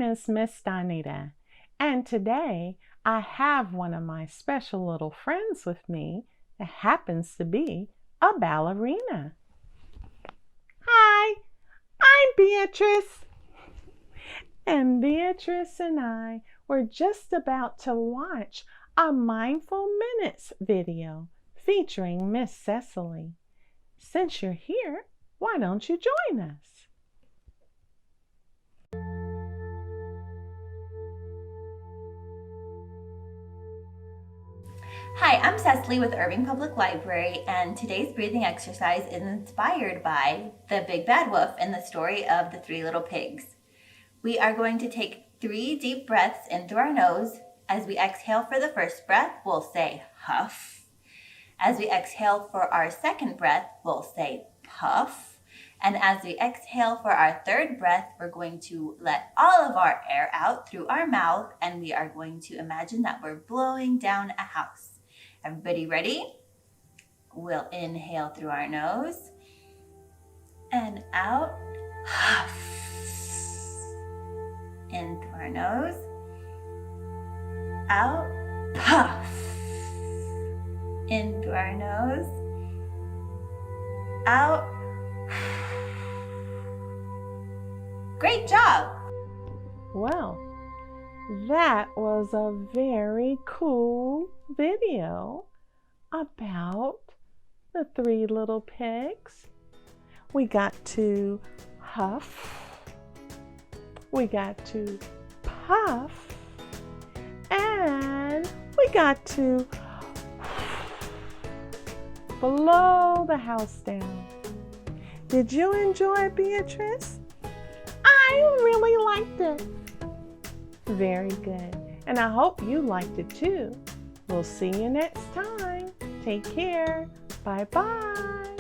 is Miss Donita, and today I have one of my special little friends with me that happens to be a ballerina. Hi, I'm Beatrice. And Beatrice and I were just about to watch a Mindful Minutes video featuring Miss Cecily. Since you're here, why don't you join us? Hi, I'm Cecily with Irving Public Library, and today's breathing exercise is inspired by the Big Bad Wolf and the story of the three little pigs. We are going to take 3 deep breaths in through our nose. As we exhale for the first breath, we'll say huff. As we exhale for our second breath, we'll say puff. And as we exhale for our third breath, we're going to let all of our air out through our mouth, and we are going to imagine that we're blowing down a house. Everybody ready? We'll inhale through our nose and out, huff. In through our nose, out, puff. In through our nose, out. Great job! Well, that was a very cool video about the 3 little pigs. We got to huff, we got to puff, and we got to blow the house down. Did you enjoy it, Beatrice? I really liked it. Very good. And I hope you liked it too. We'll see you next time. Take care. Bye-bye.